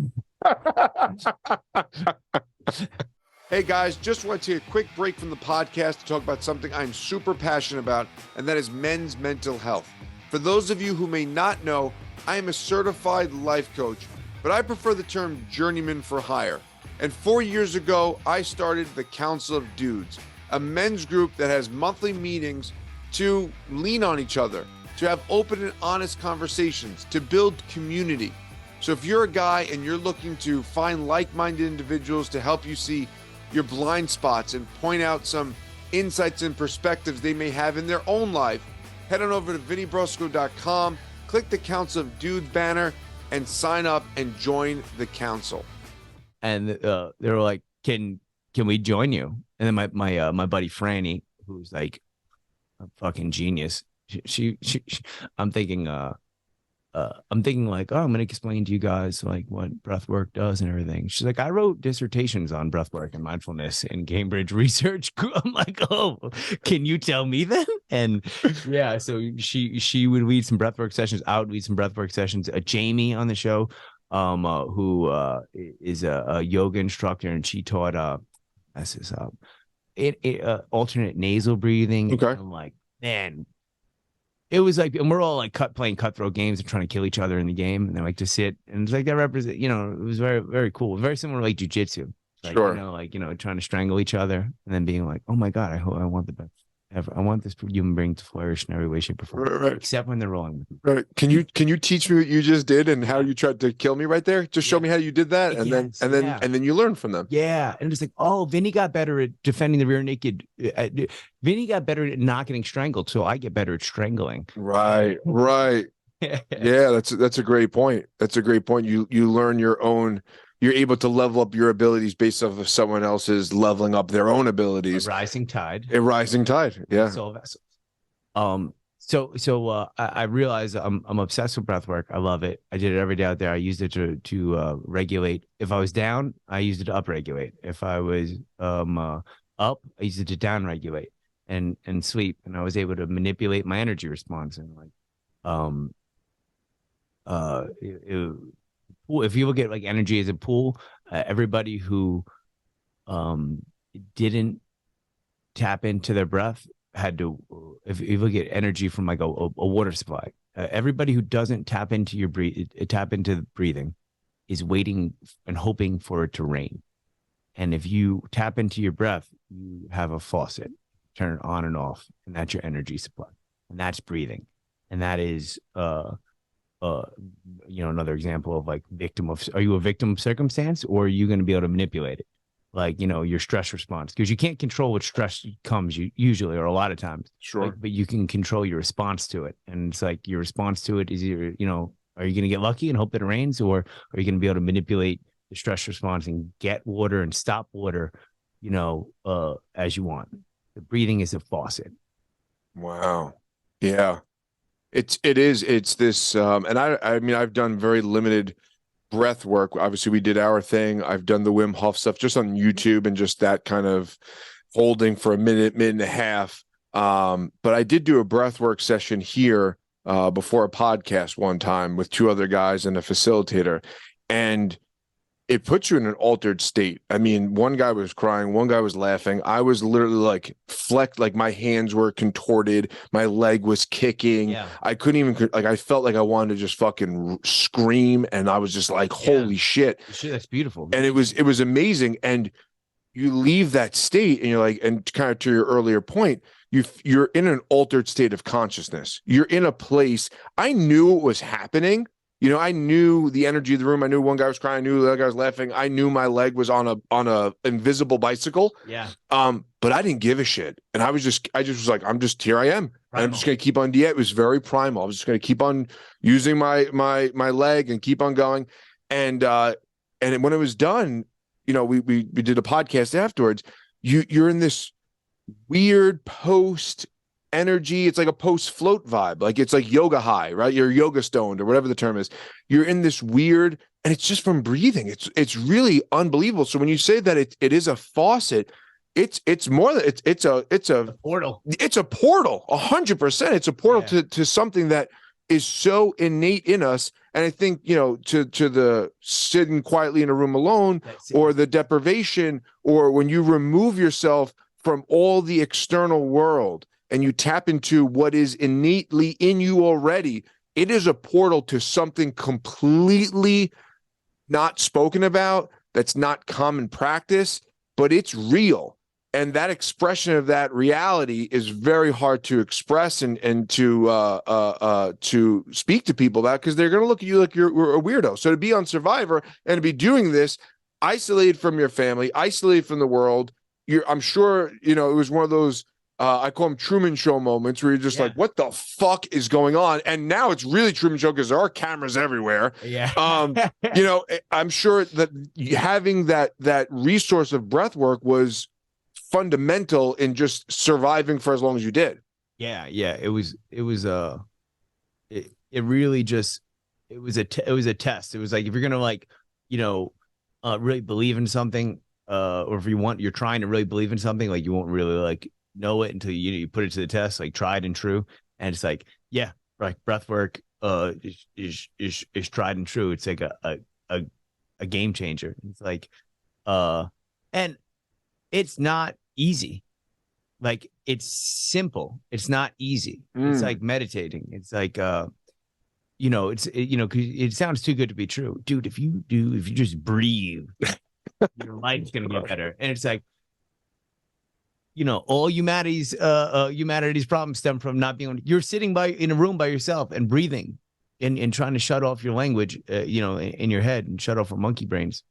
S2: Hey guys, just want to take a quick break from the podcast to talk about something I'm super passionate about, and that is men's mental health. For those of you who may not know, I am a certified life coach, but I prefer the term journeyman for hire. And 4 years ago, I started the Council of Dudes, a men's group that has monthly meetings to lean on each other, to have open and honest conversations, to build community. So if you're a guy and you're looking to find like-minded individuals to help you see your blind spots and point out some insights and perspectives they may have in their own life, head on over to vinnybrusco.com, click the Council of Dudes banner, and sign up and join the council.
S1: And they were like, "Can we join you?" And then my buddy Franny, who's like a fucking genius, she I'm thinking like, oh, I'm gonna explain to you guys like what breath work does and everything. She's like, I wrote dissertations on breath work and mindfulness in Cambridge Research. I'm like, oh, can you tell me then? And yeah, so she would lead some breath work sessions. I would lead some breath work sessions. Jamie on the show, who is a yoga instructor, and she taught alternate nasal breathing.
S2: Okay.
S1: I'm like, man, it was like, and we're all like playing cutthroat games and trying to kill each other in the game, and they like to sit, and it's like that represent, it was very, very cool, very similar to like jujitsu, like,
S2: sure.
S1: Trying to strangle each other and then being like, oh my god, I want the best ever. I want this human being to flourish in every way, shape, or form,
S2: right.
S1: except when they're rolling with me.
S2: Right. Can you teach me what you just did and how you tried to kill me right there? Just show me how you did that, and then you learn from them.
S1: Yeah, and it's like, oh, Vinny got better at defending the rear naked. Vinny got better at not getting strangled, so I get better at strangling.
S2: Right. Yeah, that's a great point. That's a great point. You learn your own. You're able to level up your abilities based off of someone else's leveling up their own abilities.
S1: A rising tide.
S2: Yeah.
S1: Soul vessels. So I realized I'm obsessed with breath work. I love it. I did it every day out there. I used it to regulate. If I was down, I used it to upregulate. If I was up, I used it to downregulate and sleep. And I was able to manipulate my energy response. And like, if you look at like energy as a pool, everybody who didn't tap into their breath had to, if you look at energy from like a water supply, everybody who doesn't tap into tap into breathing is waiting and hoping for it to rain. And if you tap into your breath, you have a faucet, turn it on and off, and that's your energy supply. And that's breathing. And that is, another example of like are you a victim of circumstance, or are you going to be able to manipulate it? Like, your stress response, because you can't control what stress comes usually, or a lot of times.
S2: Sure.
S1: But you can control your response to it. And it's like your response to it is are you going to get lucky and hope that it rains, or are you going to be able to manipulate the stress response and get water and stop water, as you want? The breathing is a faucet.
S2: Wow. Yeah. It's this, and I mean, I've done very limited breath work. Obviously we did our thing. I've done the Wim Hof stuff just on YouTube, and just that kind of holding for a minute and a half. But I did do a breath work session here before a podcast one time with 2 other guys and a facilitator, and it puts you in an altered state. I mean, one guy was crying, one guy was laughing. I was literally like like my hands were contorted, my leg was kicking.
S1: Yeah.
S2: I couldn't even, like, I felt like I wanted to just fucking scream, and I was just like, holy shit.
S1: That's beautiful.
S2: And it was amazing. And you leave that state, and you're like, and kind of to your earlier point, you're in an altered state of consciousness. You're in a place. I knew what was happening. I knew the energy of the room. I knew one guy was crying. I knew the other guy was laughing. I knew my leg was on a invisible bicycle.
S1: Yeah.
S2: But I didn't give a shit. And I just was like, here I am.
S1: Primal.
S2: I'm just going to keep on. Yeah, it was very primal. I was just going to keep on using my leg and keep on going. And when it was done, we did a podcast afterwards. You're in this weird post energy. It's like a post float vibe. Like, it's like yoga high, right? You're yoga stoned, or whatever the term is. You're in this weird, and it's just from breathing. It's really unbelievable. So when you say that it is a faucet, it's more than it's a
S1: portal.
S2: It's a portal. 100%. It's a portal to something that is so innate in us. And I think, to the sitting quietly in a room alone, or the deprivation, or when you remove yourself from all the external world, and you tap into what is innately in you already, it is a portal to something completely not spoken about, that's not common practice, but it's real. And that expression of that reality is very hard to express and to speak to people about, because they're going to look at you like you're a weirdo. So to be on Survivor and to be doing this, isolated from your family, isolated from the world, I'm sure, it was one of those, I call them Truman Show moments, where you're just like, what the fuck is going on? And now it's really Truman Show, because there are cameras everywhere.
S1: Yeah.
S2: I'm sure that having that resource of breath work was fundamental in just surviving for as long as you did.
S1: Yeah. It was really just, it was a test. It was like, if you're going to really believe in something, or if you're trying to really believe in something, like, you won't really like know it until you put it to the test, like tried and true. And it's like, breath work is tried and true. It's like a game changer. It's like, and it's not easy. Like, it's simple. It's not easy. It's like meditating. It's like, cause it sounds too good to be true, dude. If you just breathe, your life's going to get better. And it's like, all humanity's problems stem from not being you're sitting in a room by yourself and breathing and trying to shut off your language, in your head, and shut off our monkey brains.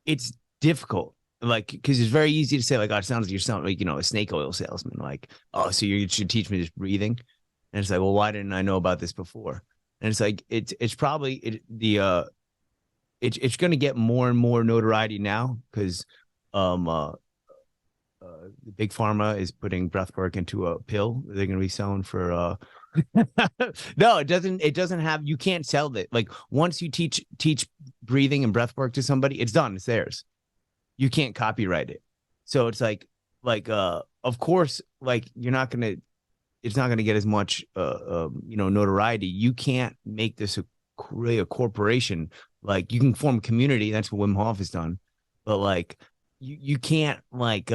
S1: It's difficult, like, because it's very easy to say, like, oh, it sounds like you're sounding like, a snake oil salesman. Like, oh, so you should teach me this breathing. And it's like, well, why didn't I know about this before? And it's like, it's probably it's going to get more and more notoriety now, because the big pharma is putting breathwork into a pill they're going to be selling for no, it doesn't have, you can't sell it. Like, once you teach breathing and breathwork to somebody, it's done, it's theirs. You can't copyright it. So it's like of course, like, it's not going to get as much notoriety. You can't make this really a corporation. Like, you can form a community. That's what Wim Hof has done. But like, you can't like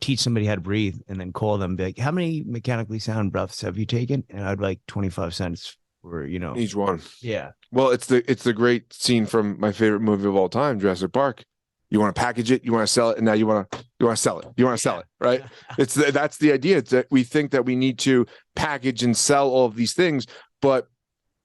S1: teach somebody how to breathe and then call them, be like, how many mechanically sound breaths have you taken? And I'd like 25 cents for,
S2: Each one.
S1: yeah.
S2: Well, it's the great scene from my favorite movie of all time, Jurassic Park. You want to package it, you want to sell it, and now you want to sell it. You want to sell it, right? That's the idea. It's that we think that we need to package and sell all of these things, but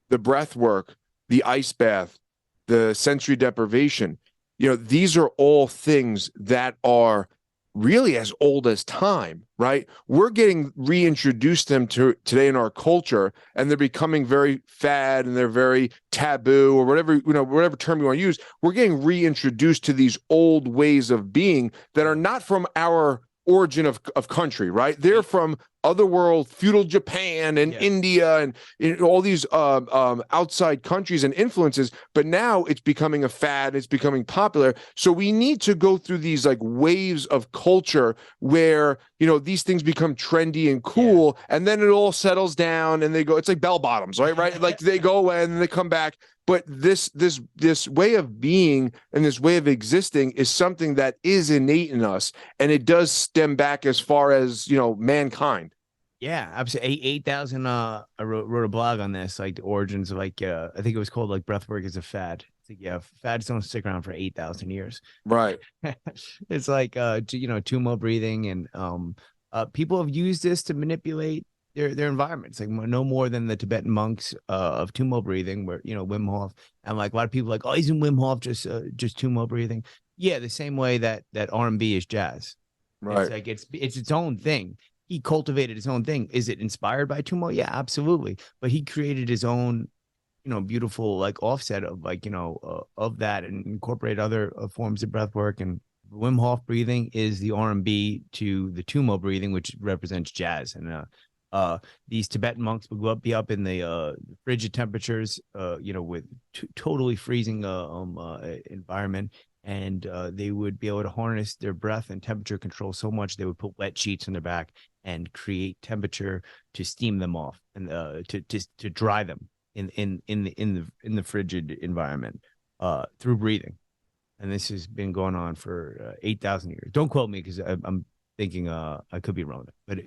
S2: the breath work, the ice bath, the sensory deprivation, these are all things that are really as old as time, right? We're getting reintroduced them to today in our culture, and they're becoming very fad and they're very taboo, or whatever term you want to use. We're getting reintroduced to these old ways of being that are not from our origin of country, right? They're from otherworld, feudal Japan and India and all these outside countries and influences. But now it's becoming a fad. It's becoming popular. So we need to go through these like waves of culture where, these things become trendy and cool. And then it all settles down and they go, it's like bell bottoms, right? Right. Like they go away and then they come back. But this way of being and this way of existing is something that is innate in us, and it does stem back as far as mankind.
S1: Yeah, absolutely. 8,000. I wrote a blog on this, like the origins of I think it was called like breathwork is a fad. It's like, fads don't stick around for 8,000 years.
S2: Right.
S1: It's like tummo breathing, and people have used this to manipulate their environments, like no more than the Tibetan monks of tummo breathing, where Wim Hof, and like a lot of people like, oh, isn't Wim Hof just tummo breathing? Yeah, the same way that R&B is jazz.
S2: Right.
S1: It's like it's its own thing. He cultivated his own thing. Is it inspired by tummo? Yeah, absolutely. But he created his own beautiful like offset of like of that, and incorporate other forms of breath work. And Wim Hof breathing is the R&B to the tummo breathing, which represents jazz. And these Tibetan monks would be up in the frigid temperatures, with totally freezing environment, and they would be able to harness their breath and temperature control so much they would put wet sheets on their back and create temperature to steam them off, and to dry them in the frigid environment through breathing. And this has been going on for 8,000 years. Don't quote me, because I'm thinking I could be wrong, but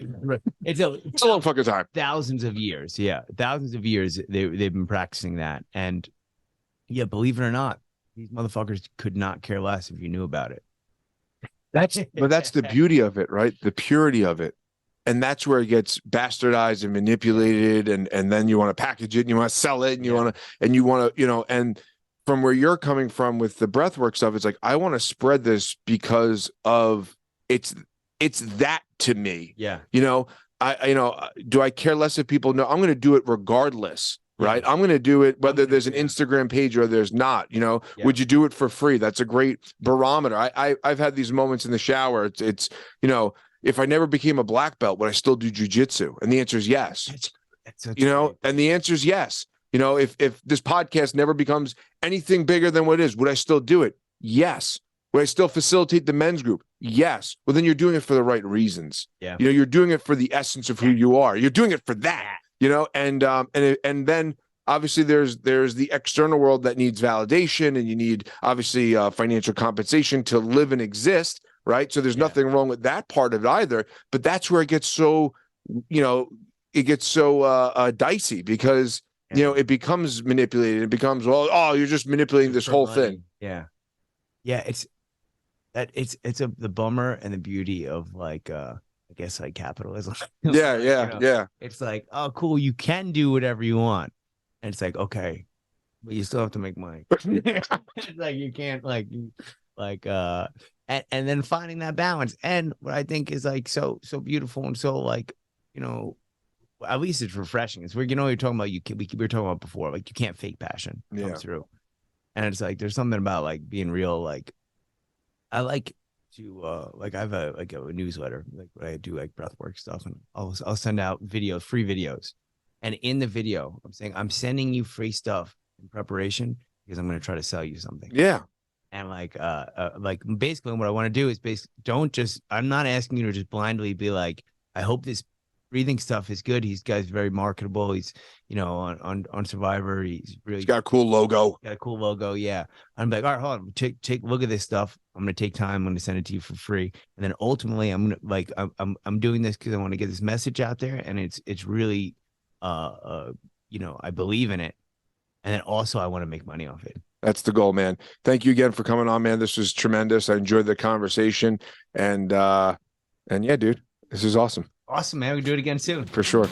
S1: it's
S2: a long fucking time.
S1: Thousands of years. Yeah, thousands of years they've been practicing that. And yeah, believe it or not, these motherfuckers could not care less if you knew about it.
S2: But that's the beauty of it, right? The purity of it. And that's where it gets bastardized and manipulated, and then you want to package it and you want to sell it and you want to and from where you're coming from with the breathwork stuff, it's like, I want to spread this because of it's that to me.
S1: Yeah.
S2: Do I care less if people know? I'm going to do it regardless. Right. I'm going to do it whether there's an Instagram page or there's not. Would you do it for free? That's a great barometer. I've had these moments in the shower. It's if I never became a black belt, would I still do jujitsu? And the answer is yes. And the answer is yes. If this podcast never becomes anything bigger than what it is, would I still do it? Yes. Would I still facilitate the men's group? Yes. Well, then you're doing it for the right reasons.
S1: Yeah.
S2: You're doing it for the essence of who you are. You're doing it for that. And then obviously there's the external world that needs validation, and you need obviously financial compensation to live and exist. Right. So there's nothing wrong with that part of it either. But that's where it gets so, dicey, because, it becomes manipulated. It becomes, you're just manipulating this whole thing.
S1: Yeah. Yeah. It's the bummer and the beauty of like, I guess like capitalism.
S2: Yeah.
S1: It's like, oh, cool. You can do whatever you want. And it's like, okay, but you still have to make money. It's like, you can't and then finding that balance. And what I think is like so beautiful and so like, at least it's refreshing. It's where, you're talking about, we were talking about before, like you can't fake passion come through. And it's like, there's something about like being real. Like I like to like I have a newsletter, like where I do like breathwork stuff, and I'll send out free videos. And in the video, I'm saying, I'm sending you free stuff in preparation because I'm going to try to sell you something.
S2: Yeah.
S1: And like basically what I want to do is I'm not asking you to just blindly be like, I hope this breathing stuff is good. He's guy's very marketable. He's, you know, on Survivor. He's really
S2: He's got a cool logo.
S1: got a cool logo. Yeah. I'm like, all right, hold on. Take look at this stuff. I'm gonna take time. I'm gonna send it to you for free. And then ultimately I'm gonna like I'm doing this because I want to get this message out there. And it's really you know, I believe in it. And then also I want to make money off it.
S2: That's the goal, man. Thank you again for coming on, man. This was tremendous. I enjoyed the conversation. And yeah, dude, this is awesome.
S1: Awesome, man. We do it again soon.
S2: For sure.